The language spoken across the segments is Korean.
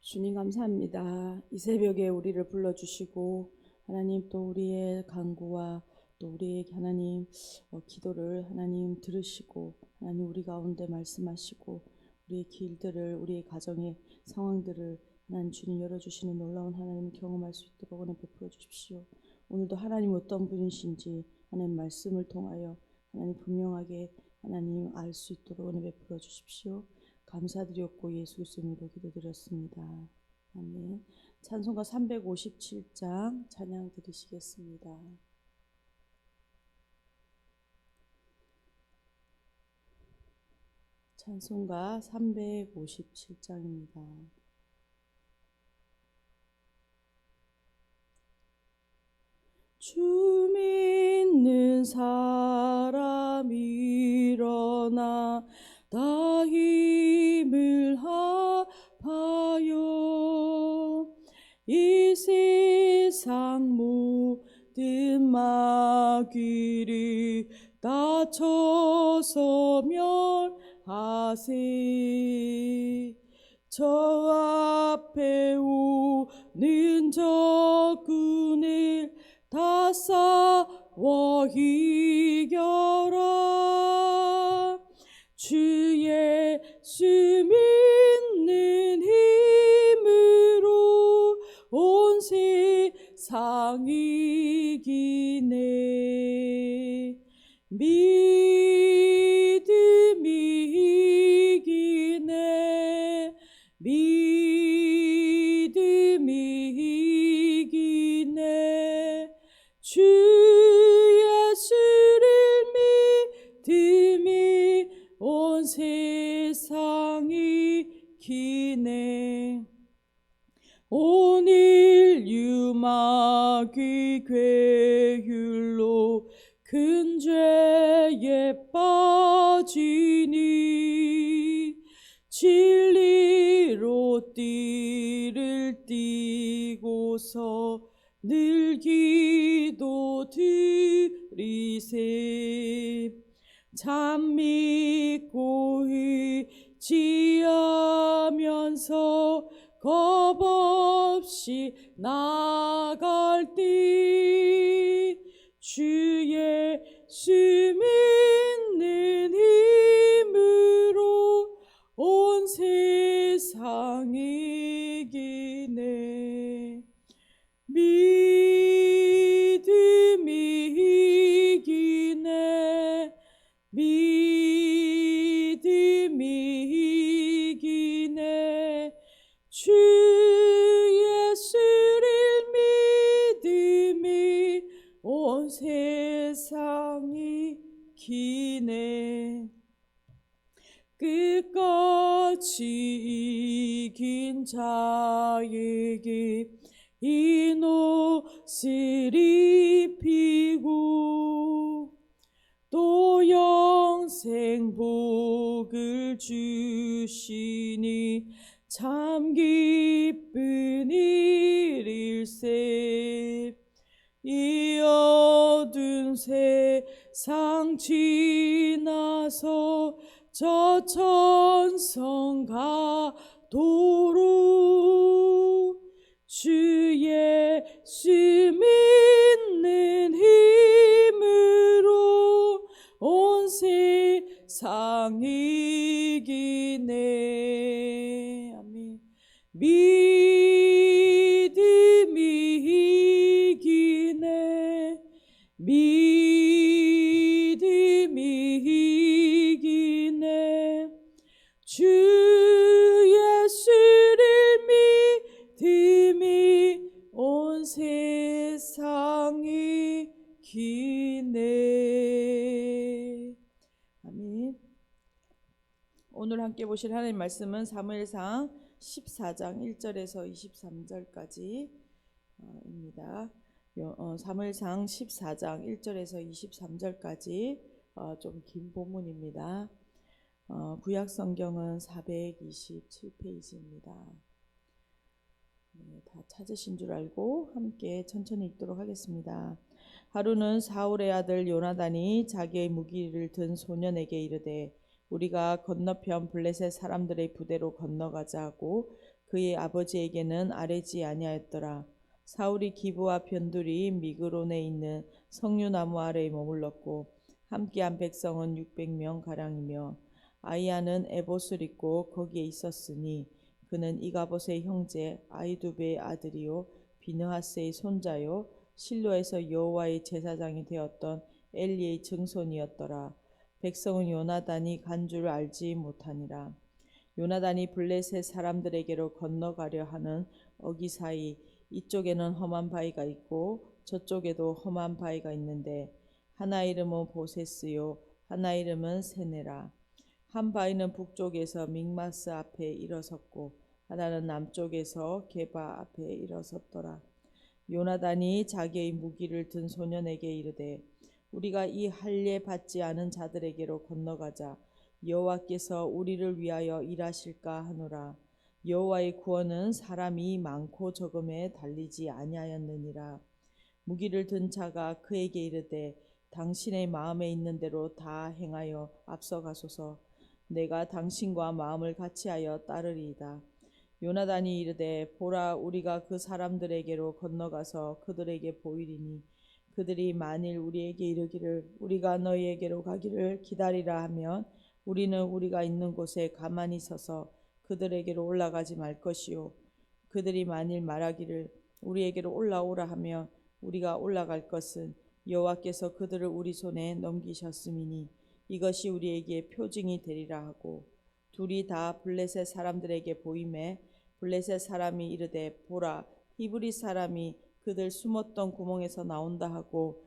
주님 감사합니다. 이 새벽에 우리를 불러주시고 하나님 또 우리의 간구와 또 우리의 하나님 기도를 하나님 들으시고 하나님 우리 가운데 말씀하시고 우리의 길들을 우리의 가정의 상황들을 하나님 주님 열어주시는 놀라운 하나님을 경험할 수 있도록 은혜 베풀어 주십시오. 오늘도 하나님 어떤 분이신지 하나님 말씀을 통하여 하나님 분명하게 하나님 알 수 있도록 은혜 베풀어 주십시오. 감사드렸고 예수 그리스도로 기도드렸습니다. 아멘. 찬송가 357장 찬양 드리시겠습니다. 찬송가 357장입니다. 주 믿는 사람 일어나 다 힘을 합하여 이 세상 모든 마귀를 다쳐서 멸하세. 저 앞에 오는 적군을 다 싸워 이겨라. 주 예수 믿는 힘으로 온 세상 이기네. 믿음이 이기네. 믿음이 이기네. 주 예수를 믿음이 온 세상이 기네. 온 인류 마귀 괴율로 큰 죄에 빠지니 진리로 띠를 띠고서 늘 기도 드리세. 참 믿고 의지하면서 겁 없이 나갈 때 주 예수 믿는 힘으로 온 세상 이기네. 믿음이 이기네. 믿음이 이기네. 주 예수를 믿음이 온 세상이 기네. 끝까지 이긴 자에게 이 옷을 입히고 또 영생 복을 주시니 참 기쁜 일일세. 이 어두운 세상 지나서 저 천성 가도록 주 예수 믿는 힘으로 온 세상 이기네. 아멘. 믿음이 이기네. 믿음이 이기네. 주 예수를 믿음이 온 세상이 기네. 아멘. 오늘 함께 보실 하나님 말씀은 사무엘상 14장 1절에서 23절까지 입니다. 사무엘상 14장 1절에서 23절까지 좀 긴 본문입니다. 구약 성경은 427페이지입니다. 다 찾으신 줄 알고 함께 천천히 읽도록 하겠습니다. 하루는 사울의 아들 요나단이 자기의 무기를 든 소년에게 이르되 우리가 건너편 블레셋 사람들의 부대로 건너가자 하고 그의 아버지에게는 아뢰지 아니하였더라. 사울이 기브와 변두리 미그론에 있는 석류나무 아래에 머물렀고 함께한 백성은 600명 가량이며 아이야는 에봇을 입고 거기에 있었으니 그는 이가봇의 형제 아이두베의 아들이요 비느하스의 손자요 실로에서 여호와의 제사장이 되었던 엘리의 증손이었더라. 백성은 요나단이 간 줄 알지 못하니라. 요나단이 블레셋 사람들에게로 건너가려 하는 어기 사이 이쪽에는 험한 바위가 있고 저쪽에도 험한 바위가 있는데 하나 이름은 보세스요 하나 이름은 세네라. 한 바위는 북쪽에서 믹마스 앞에 일어섰고 하나는 남쪽에서 게바 앞에 일어섰더라. 요나단이 자기의 무기를 든 소년에게 이르되 우리가 이 할례 받지 않은 자들에게로 건너가자. 여호와께서 우리를 위하여 일하실까 하노라. 여호와의 구원은 사람이 많고 적음에 달리지 아니하였느니라. 무기를 든 자가 그에게 이르되 당신의 마음에 있는 대로 다 행하여 앞서가소서. 내가 당신과 마음을 같이하여 따르리이다. 요나단이 이르되 보라 우리가 그 사람들에게로 건너가서 그들에게 보이리니 그들이 만일 우리에게 이르기를 우리가 너희에게로 가기를 기다리라 하면 우리는 우리가 있는 곳에 가만히 서서 그들에게로 올라가지 말 것이요 그들이 만일 말하기를 우리에게로 올라오라 하면 우리가 올라갈 것은 여호와께서 그들을 우리 손에 넘기셨음이니 이것이 우리에게 표징이 되리라 하고 둘이 다 블레셋 사람들에게 보임에 블레셋 사람이 이르되 보라 히브리 사람이 그들 숨었던 구멍에서 나온다 하고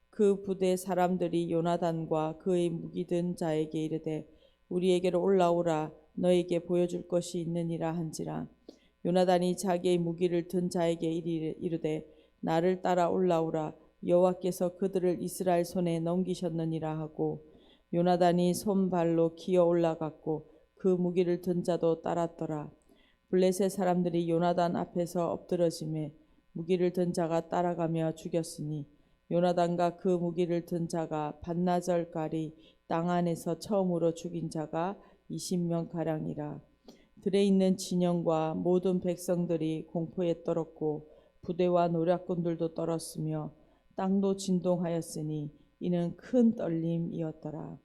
그 부대 사람들이 요나단과 그의 무기 든 자에게 이르되 우리에게로 올라오라 너에게 보여줄 것이 있느니라 한지라. 요나단이 자기의 무기를 든 자에게 이르되 나를 따라 올라오라 여호와께서 그들을 이스라엘 손에 넘기셨느니라 하고 요나단이 손발로 기어 올라갔고 그 무기를 든 자도 따랐더라. 블레셋 사람들이 요나단 앞에서 엎드러짐에 무기를 든 자가 따라가며 죽였으니 요나단과 그 무기를 든 자가 반나절까지 땅 안에서 처음으로 죽인 자가 20명 가량이라. 들에 있는 진영과 모든 백성들이 공포에 떨었고 부대와 노략군들도 떨었으며 땅도 진동하였으니 이는 큰 떨림이었더라.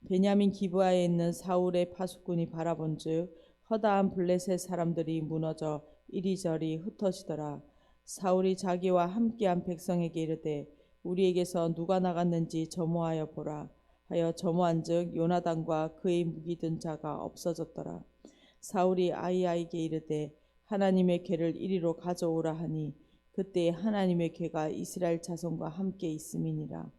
베냐민 기브아에 있는 사울의 파수꾼이 바라본즉 허다한 블레셋 사람들이 무너져 이리저리 흩어지더라. 사울이 자기와 함께한 백성에게 이르되 우리에게서 누가 나갔는지 점호하여 보라 하여 점호한즉 요나단과 그의 무기 든 자가 없어졌더라. 사울이 아이야에게 이르되 하나님의 궤를 이리로 가져오라 하니 그때 하나님의 궤가 이스라엘 자손과 함께 있음이니라.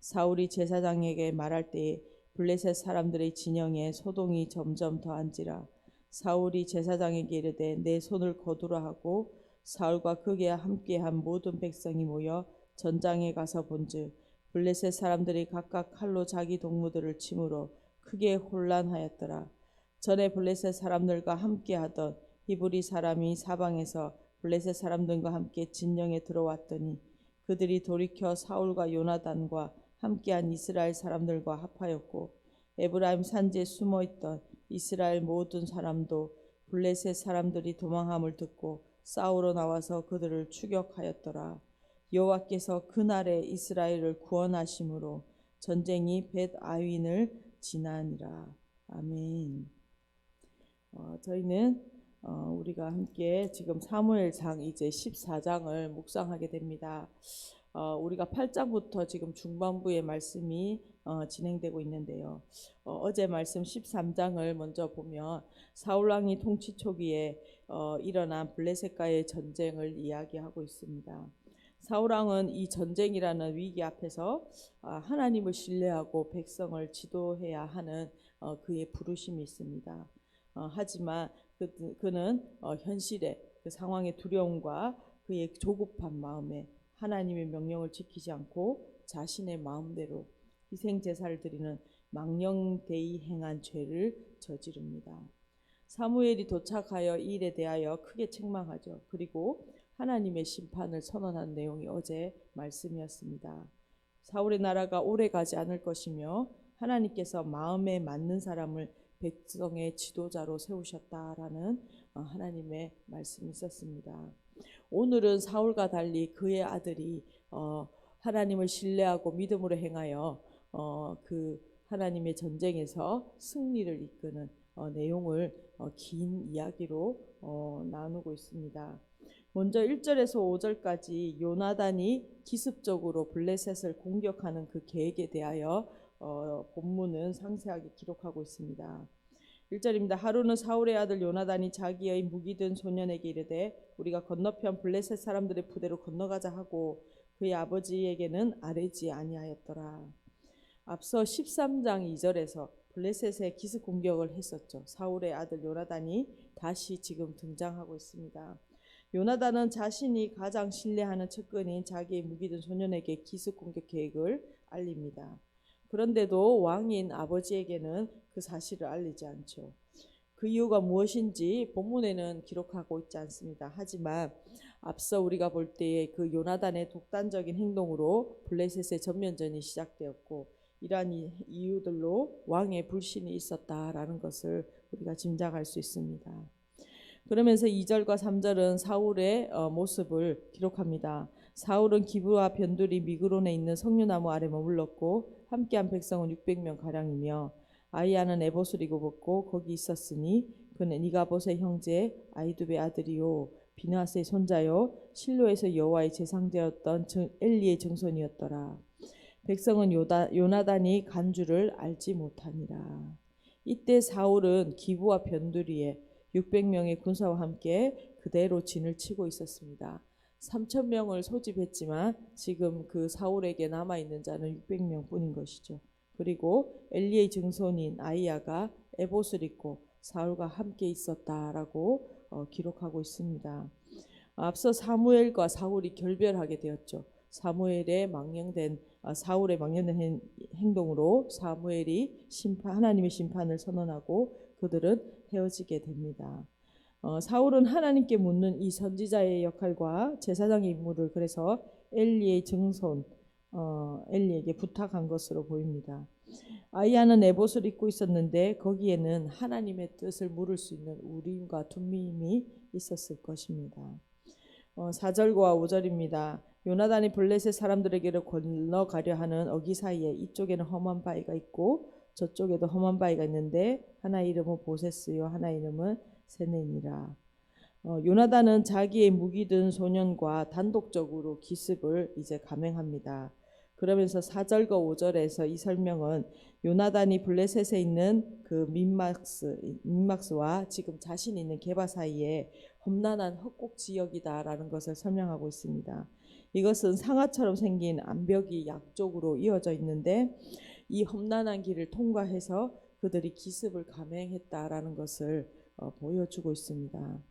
사울이 제사장에게 말할 때에 블레셋 사람들의 진영에 소동이 점점 더한지라. 사울이 제사장에게 이르되 내 손을 거두라 하고 사울과 그게 함께한 모든 백성이 모여 전장에 가서 본즉 블레셋 사람들이 각각 칼로 자기 동무들을 치므로 크게 혼란하였더라. 전에 블레셋 사람들과 함께하던 히브리 사람이 사방에서 블레셋 사람들과 함께 진영에 들어왔더니 그들이 돌이켜 사울과 요나단과 함께한 이스라엘 사람들과 합하였고 에브라임 산지에 숨어있던 이스라엘 모든 사람도 블레셋 사람들이 도망함을 듣고 싸우러 나와서 그들을 추격하였더라. 여호와께서 그날에 이스라엘을 구원하심으로 전쟁이 벳 아윈을 지나니라. 아멘. 저희는 우리가 함께 지금 사무엘상 이제 14장을 묵상하게 됩니다. 우리가 8장부터 지금 중반부의 말씀이 진행되고 있는데요. 어제 말씀 13장을 먼저 보면 사울왕이 통치 초기에 일어난 블레셋과의 전쟁을 이야기하고 있습니다. 사울왕은 이 전쟁이라는 위기 앞에서 하나님을 신뢰하고 백성을 지도해야 하는 그의 부르심이 있습니다. 하지만 그는 현실의 그 상황의 두려움과 그의 조급한 마음에 하나님의 명령을 지키지 않고 자신의 마음대로 희생 제사를 드리는 망령되이 행한 죄를 저지릅니다. 사무엘이 도착하여 이 일에 대하여 크게 책망하죠. 그리고 하나님의 심판을 선언한 내용이 어제 말씀이었습니다. 사울의 나라가 오래 가지 않을 것이며 하나님께서 마음에 맞는 사람을 백성의 지도자로 세우셨다라는 하나님의 말씀이 있었습니다. 오늘은 사울과 달리 그의 아들이 하나님을 신뢰하고 믿음으로 행하여 그 하나님의 전쟁에서 승리를 이끄는 내용을 긴 이야기로 나누고 있습니다. 먼저 1절에서 5절까지 요나단이 기습적으로 블레셋을 공격하는 그 계획에 대하여 본문은 상세하게 기록하고 있습니다. 1절입니다. 하루는 사울의 아들 요나단이 자기의 무기든 소년에게 이르되 우리가 건너편 블레셋 사람들의 부대로 건너가자 하고 그의 아버지에게는 아뢰지 아니하였더라. 앞서 13장 2절에서 블레셋의 기습 공격을 했었죠. 사울의 아들 요나단이 다시 지금 등장하고 있습니다. 요나단은 자신이 가장 신뢰하는 측근인 자기의 무기든 소년에게 기습 공격 계획을 알립니다. 그런데도 왕인 아버지에게는 그 사실을 알리지 않죠. 그 이유가 무엇인지 본문에는 기록하고 있지 않습니다. 하지만 앞서 우리가 볼 때에 그 요나단의 독단적인 행동으로 블레셋의 전면전이 시작되었고 이러한 이유들로 왕의 불신이 있었다라는 것을 우리가 짐작할 수 있습니다. 그러면서 2절과 3절은 사울의 모습을 기록합니다. 사울은 기브와 변두리 미그론에 있는 석류나무 아래 머물렀고 함께한 백성은 600명 가량이며 아이야는 에봇을 입었고 거기 있었으니 그는 이가봇의 형제 아이두베 아들이요 비느하스의 손자요 실로에서 여호와의 제상되었던 엘리의 증손이었더라. 백성은 요나단이 간 줄을 알지 못하니라. 이때 사울은 기브와 변두리에 600명의 군사와 함께 그대로 진을 치고 있었습니다. 3,000명을 소집했지만 지금 그 사울에게 남아있는 자는 600명 뿐인 것이죠. 그리고 엘리의 증손인 아이야가 에봇을 입고 사울과 함께 있었다라고 기록하고 있습니다. 앞서 사무엘과 사울이 결별하게 되었죠. 사울의 망령된 행동으로 사무엘이 하나님의 심판을 선언하고 그들은 헤어지게 됩니다. 사울은 하나님께 묻는 이 선지자의 역할과 제사장의 임무를 그래서 엘리의 증손 엘리에게 부탁한 것으로 보입니다. 아이야는 에봇을 입고 있었는데 거기에는 하나님의 뜻을 물을 수 있는 우림과 둠밈이 있었을 것입니다. 4절과 5절입니다. 요나단이 블레셋 사람들에게로 건너가려 하는 어기 사이에 이쪽에는 험한 바위가 있고 저쪽에도 험한 바위가 있는데 하나 이름은 보세스요 하나 이름은 세넨이라. 요나단은 자기의 무기든 소년과 단독적으로 기습을 이제 감행합니다. 그러면서 4절과 5절에서 이 설명은 요나단이 블레셋에 있는 그 민막스와 지금 자신이 있는 게바 사이에 험난한 헛곡 지역이다라는 것을 설명하고 있습니다. 이것은 상아처럼 생긴 암벽이 양쪽으로 이어져 있는데 이 험난한 길을 통과해서 그들이 기습을 감행했다라는 것을 보여주고 있습니다.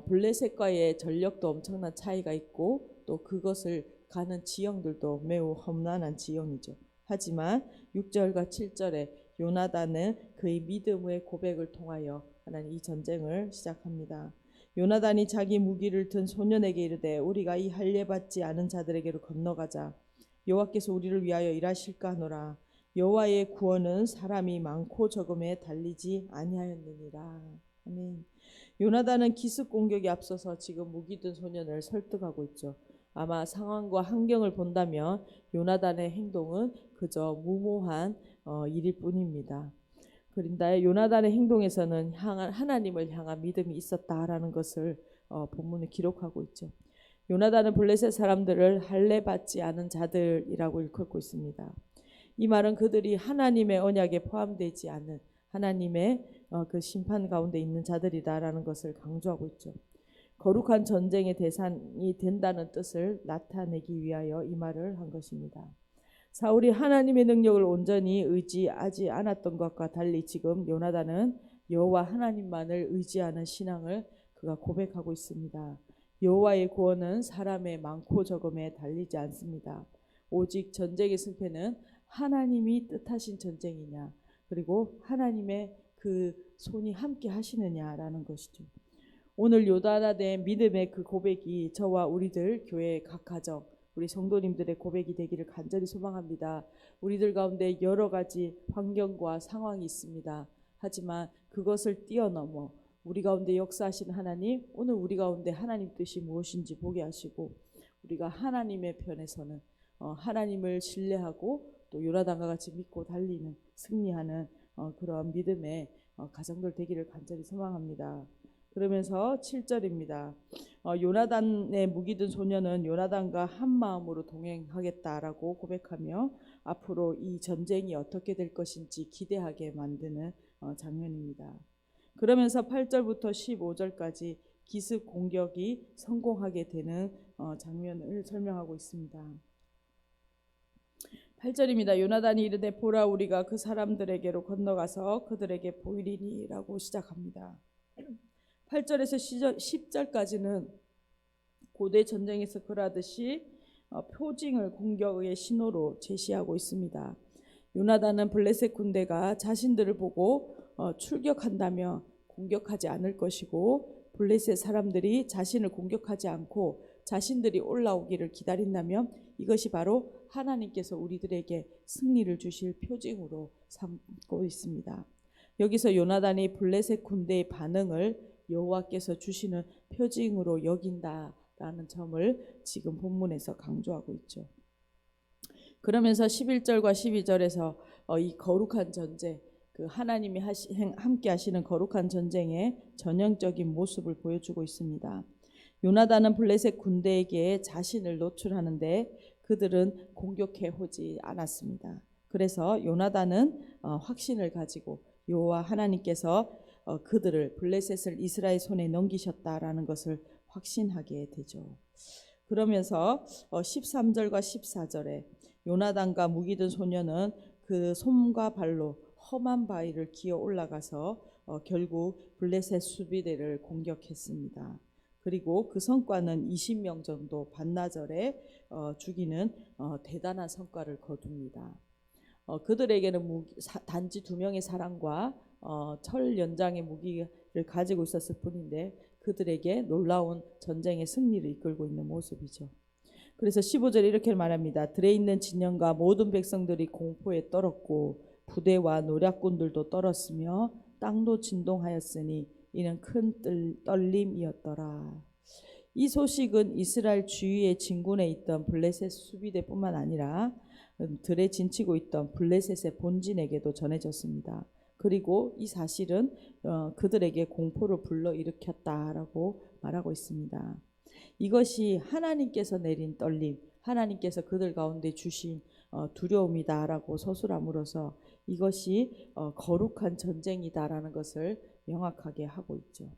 블레셋과의 전력도 엄청난 차이가 있고 또 그것을 가는 지형들도 매우 험난한 지형이죠. 하지만 6절과 7절에 요나단은 그의 믿음의 고백을 통하여 하나님 이 전쟁을 시작합니다. 요나단이 자기 무기를 든 소년에게 이르되 우리가 이 할례 받지 않은 자들에게로 건너가자. 여호와께서 우리를 위하여 일하실까 하노라. 여호와의 구원은 사람이 많고 적음에 달리지 아니하였느니라. 아멘. 요나단은 기습 공격에 앞서서 지금 무기 든 소년을 설득하고 있죠. 아마 상황과 환경을 본다면 요나단의 행동은 그저 무모한 일일 뿐입니다. 그런데 요나단의 행동에서는 하나님을 향한 믿음이 있었다라는 것을 본문에 기록하고 있죠. 요나단은 블레셋 사람들을 할례 받지 않은 자들이라고 일컫고 있습니다. 이 말은 그들이 하나님의 언약에 포함되지 않은 하나님의 그 심판 가운데 있는 자들이다라는 것을 강조하고 있죠. 거룩한 전쟁의 대상이 된다는 뜻을 나타내기 위하여 이 말을 한 것입니다. 사울이 하나님의 능력을 온전히 의지하지 않았던 것과 달리 지금 요나단은 여호와 하나님만을 의지하는 신앙을 그가 고백하고 있습니다. 여호와의 구원은 사람의 많고 적음에 달리지 않습니다. 오직 전쟁의 승패는 하나님이 뜻하신 전쟁이냐 그리고 하나님의 그 손이 함께 하시느냐라는 것이죠. 오늘 요나단의 믿음의 그 고백이 저와 우리들 교회 각 가정 우리 성도님들의 고백이 되기를 간절히 소망합니다. 우리들 가운데 여러 가지 환경과 상황이 있습니다. 하지만 그것을 뛰어넘어 우리 가운데 역사하신 하나님, 오늘 우리 가운데 하나님 뜻이 무엇인지 보게 하시고 우리가 하나님의 편에서는 하나님을 신뢰하고 또 요나단과 같이 믿고 달리는 승리하는 그러한 믿음의 가정들 되기를 간절히 소망합니다. 그러면서 7절입니다. 요나단의 무기 든 소년은 요나단과 한 마음으로 동행하겠다라고 고백하며 앞으로 이 전쟁이 어떻게 될 것인지 기대하게 만드는 장면입니다. 그러면서 8절부터 15절까지 기습 공격이 성공하게 되는 장면을 설명하고 있습니다. 8절입니다. 요나단이 이르되 보라 우리가 그 사람들에게로 건너가서 그들에게 보이리니 라고 시작합니다. 8절에서 10절까지는 고대 전쟁에서 그러하듯이 표징을 공격의 신호로 제시하고 있습니다. 요나단은 블레셋 군대가 자신들을 보고 출격한다며 공격하지 않을 것이고 블레셋 사람들이 자신을 공격하지 않고 자신들이 올라오기를 기다린다면 이것이 바로 하나님께서 우리들에게 승리를 주실 표징으로 삼고 있습니다. 여기서 요나단이 블레셋 군대의 반응을 여호와께서 주시는 표징으로 여긴다라는 점을 지금 본문에서 강조하고 있죠. 그러면서 11절과 12절에서 이 거룩한 전쟁, 그 하나님이 함께 하시는 거룩한 전쟁의 전형적인 모습을 보여주고 있습니다. 요나단은 블레셋 군대에게 자신을 노출하는데 그들은 공격해 오지 않았습니다. 그래서 요나단은 확신을 가지고 여호와 하나님께서 그들을 블레셋을 이스라엘 손에 넘기셨다라는 것을 확신하게 되죠. 그러면서 13절과 14절에 요나단과 무기 든 소년은 그 손과 발로 험한 바위를 기어 올라가서 결국 블레셋 수비대를 공격했습니다. 그리고 그 성과는 20명 정도 반나절에 죽이는 대단한 성과를 거둡니다. 그들에게는 단지 2명의 사람과 철 연장의 무기를 가지고 있었을 뿐인데 그들에게 놀라운 전쟁의 승리를 이끌고 있는 모습이죠. 그래서 15절에 이렇게 말합니다. 들에 있는 진영과 모든 백성들이 공포에 떨었고 부대와 노략군들도 떨었으며 땅도 진동하였으니 이는 큰 떨림이었더라. 이 소식은 이스라엘 주위의 진군에 있던 블레셋 수비대뿐만 아니라 들에 진치고 있던 블레셋의 본진에게도 전해졌습니다. 그리고 이 사실은 그들에게 공포를 불러일으켰다라고 말하고 있습니다. 이것이 하나님께서 내린 떨림, 하나님께서 그들 가운데 주신 두려움이다라고 서술함으로써 이것이 거룩한 전쟁이다라는 것을 명확하게 하고 있죠.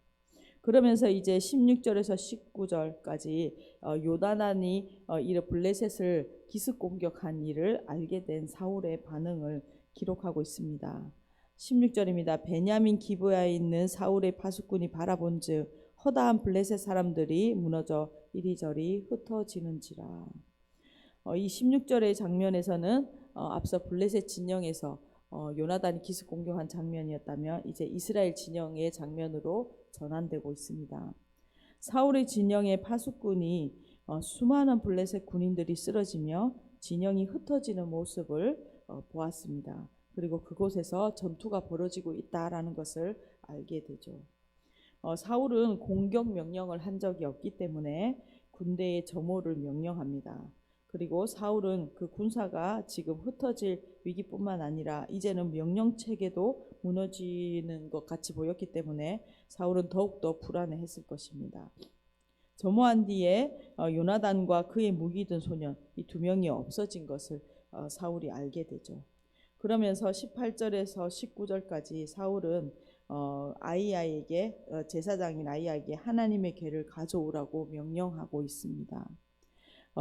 그러면서 이제 16절에서 19절까지 요나단이 이 블레셋을 기습 공격한 일을 알게 된 사울의 반응을 기록하고 있습니다. 16절입니다. 베냐민 기브야에 있는 사울의 파수꾼이 바라본즉 허다한 블레셋 사람들이 무너져 이리저리 흩어지는지라. 이 16절의 장면에서는 앞서 블레셋 진영에서 요나단이 기습 공격한 장면이었다면 이제 이스라엘 진영의 장면으로 전환되고 있습니다. 사울의 진영의 파수꾼이 수많은 블레셋 군인들이 쓰러지며 진영이 흩어지는 모습을 보았습니다. 그리고 그곳에서 전투가 벌어지고 있다라는 것을 알게 되죠. 사울은 공격 명령을 한 적이 없기 때문에 군대의 점호를 명령합니다. 그리고 사울은 그 군사가 지금 흩어질 위기뿐만 아니라 이제는 명령체계도 무너지는 것 같이 보였기 때문에 사울은 더욱더 불안해했을 것입니다. 점호한 뒤에 요나단과 그의 무기 든 소년 이 2명이 없어진 것을 사울이 알게 되죠. 그러면서 18절에서 19절까지 사울은 아히야에게 제사장인 아히야에게 하나님의 궤를 가져오라고 명령하고 있습니다.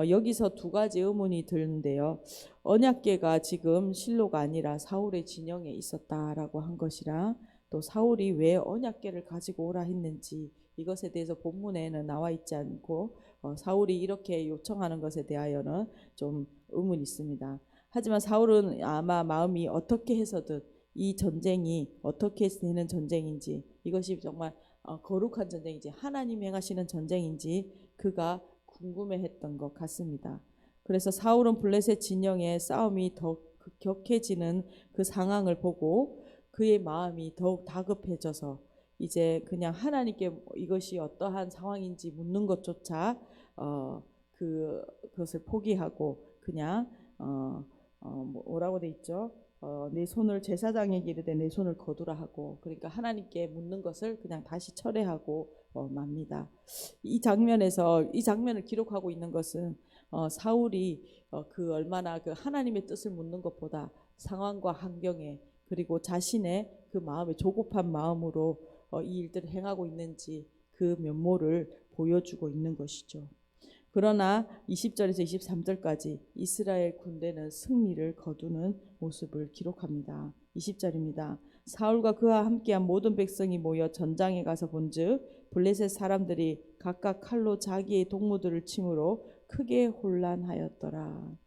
여기서 2가지 의문이 드는데요. 언약궤가 지금 실로가 아니라 사울의 진영에 있었다라고 한 것이랑 또 사울이 왜 언약궤를 가지고 오라 했는지 이것에 대해서 본문에는 나와 있지 않고 사울이 이렇게 요청하는 것에 대하여는 좀 의문이 있습니다. 하지만 사울은 아마 마음이 어떻게 해서든 이 전쟁이 어떻게 되는 전쟁인지 이것이 정말 거룩한 전쟁인지 하나님 행하시는 전쟁인지 그가 궁금해했던 것 같습니다. 그래서 사울은 블레셋 진영의 싸움이 더 격해지는 그 상황을 보고 그의 마음이 더욱 다급해져서 이제 그냥 하나님께 이것이 어떠한 상황인지 묻는 것조차 그것을 포기하고 그냥 뭐라고 돼 있죠? 내 손을 제사장에게 이르되 내 손을 거두라 하고, 그러니까 하나님께 묻는 것을 그냥 다시 철회하고 맙니다. 이 장면을 기록하고 있는 것은 사울이 그 얼마나 그 하나님의 뜻을 묻는 것보다 상황과 환경에, 그리고 자신의 그 마음의 조급한 마음으로 이 일들을 행하고 있는지 그 면모를 보여주고 있는 것이죠. 그러나 20절에서 23절까지 이스라엘 군대는 승리를 거두는 모습을 기록합니다. 20절입니다. 사울과 그와 함께한 모든 백성이 모여 전장에 가서 본즉 블레셋 사람들이 각각 칼로 자기의 동무들을 치므로 크게 혼란하였더라.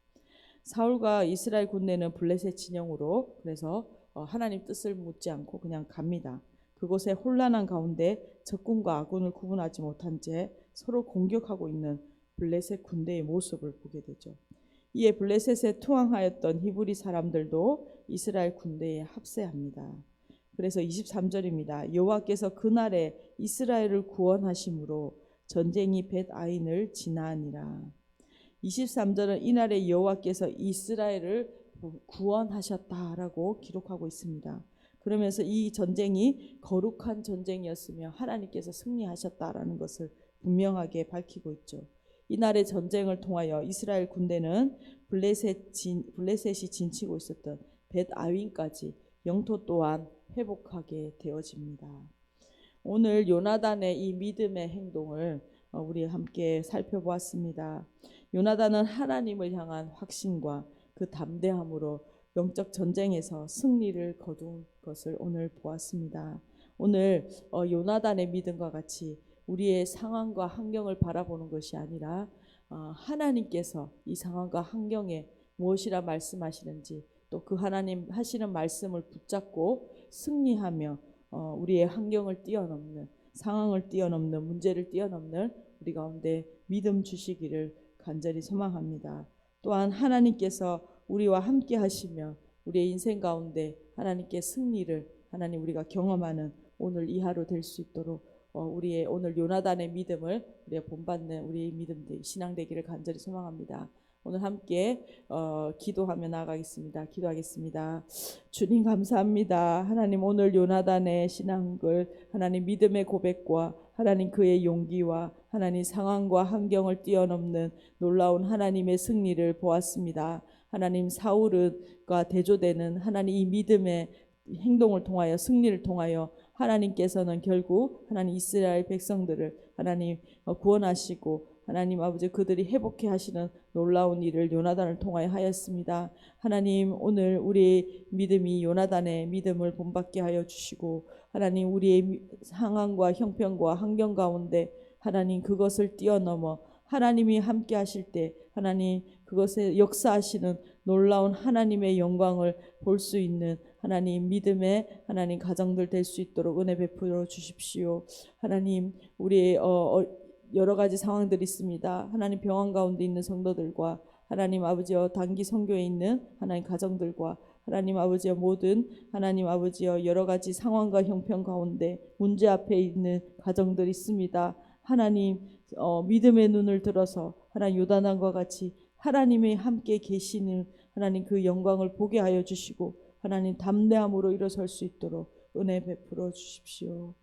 사울과 이스라엘 군대는 블레셋 진영으로, 그래서 하나님 뜻을 묻지 않고 그냥 갑니다. 그곳에 혼란한 가운데 적군과 아군을 구분하지 못한 채 서로 공격하고 있는 블레셋 군대의 모습을 보게 되죠. 이에 블레셋에 투항하였던 히브리 사람들도 이스라엘 군대에 합세합니다. 그래서 23절입니다. 여호와께서 그날에 이스라엘을 구원하심으로 전쟁이 벳아인을 지나니라. 23절은 이날에 여호와께서 이스라엘을 구원하셨다라고 기록하고 있습니다. 그러면서 이 전쟁이 거룩한 전쟁이었으며 하나님께서 승리하셨다라는 것을 분명하게 밝히고 있죠. 이날의 전쟁을 통하여 이스라엘 군대는 블레셋이 진치고 있었던 벳아윈까지 영토 또한 회복하게 되어집니다. 오늘 요나단의 이 믿음의 행동을 우리 함께 살펴보았습니다. 요나단은 하나님을 향한 확신과 그 담대함으로 영적 전쟁에서 승리를 거둔 것을 오늘 보았습니다. 오늘 요나단의 믿음과 같이 우리의 상황과 환경을 바라보는 것이 아니라 하나님께서 이 상황과 환경에 무엇이라 말씀하시는지, 또 그 하나님 하시는 말씀을 붙잡고 승리하며 우리의 환경을 뛰어넘는, 상황을 뛰어넘는, 문제를 뛰어넘는 우리 가운데 믿음 주시기를 간절히 소망합니다. 또한 하나님께서 우리와 함께 하시며 우리의 인생 가운데 하나님께 승리를 우리가 경험하는 오늘 이 하루 될 수 있도록 우리의 오늘 요나단의 믿음을 우리가 본받는 우리의 믿음 신앙 되기를 간절히 소망합니다. 오늘 함께 기도하며 나아가겠습니다. 기도하겠습니다. 주님 감사합니다. 하나님, 오늘 요나단의 신앙을 하나님 믿음의 고백과 하나님 그의 용기와 하나님 상황과 환경을 뛰어넘는 놀라운 하나님의 승리를 보았습니다. 하나님, 사울과 대조되는 하나님 이 믿음의 행동을 통하여, 승리를 통하여 하나님께서는 결국 하나님 이스라엘 백성들을 하나님 구원하시고 하나님 아버지 그들이 회복해 하시는 놀라운 일을 요나단을 통하여 하였습니다. 하나님, 오늘 우리의 믿음이 요나단의 믿음을 본받게 하여 주시고 하나님 우리의 상황과 형편과 환경 가운데 하나님 그것을 뛰어넘어 하나님이 함께 하실 때 하나님 그것에 역사하시는 놀라운 하나님의 영광을 볼 수 있는 하나님 믿음의 하나님 가정들 될 수 있도록 은혜 베풀어 주십시오. 하나님, 우리의 여러 가지 상황들이 있습니다. 하나님, 병원 가운데 있는 성도들과 하나님 아버지여 단기 선교에 있는 하나님 가정들과 하나님 아버지여 모든 하나님 아버지여 여러 가지 상황과 형편 가운데 문제 앞에 있는 가정들이 있습니다. 하나님, 믿음의 눈을 들어서 하나님 요단왕과 같이 하나님이 함께 계시는 하나님 그 영광을 보게 하여 주시고 하나님 담대함으로 일어설 수 있도록 은혜 베풀어 주십시오.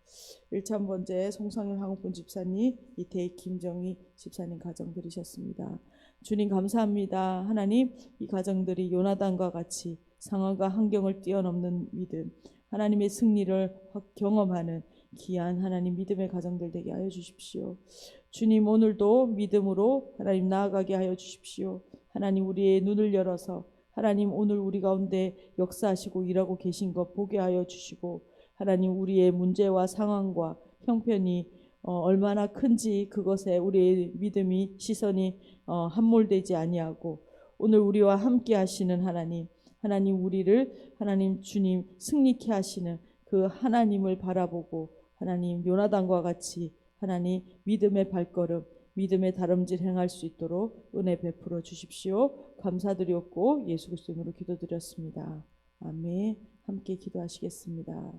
1,000번째 송성현 한국분 집사님, 이태희 김정희 집사님 가정 들으셨습니다. 주님 감사합니다. 하나님, 이 가정들이 요나단과 같이 상황과 환경을 뛰어넘는 믿음, 하나님의 승리를 경험하는 귀한 하나님 믿음의 가정들 되게 하여 주십시오. 주님, 오늘도 믿음으로 하나님 나아가게 하여 주십시오. 하나님, 우리의 눈을 열어서 하나님 오늘 우리 가운데 역사하시고 일하고 계신 것 보게 하여 주시고 하나님 우리의 문제와 상황과 형편이 얼마나 큰지 그것에 우리의 믿음이 시선이 함몰되지 아니하고 오늘 우리와 함께 하시는 하나님 우리를 하나님 주님 승리케 하시는 그 하나님을 바라보고 하나님 요나단과 같이 하나님 믿음의 발걸음 믿음의 다름질 행할 수 있도록 은혜 베풀어 주십시오. 감사드렸고 예수 그리스도 이름으로 기도드렸습니다. 아멘. 함께 기도하시겠습니다.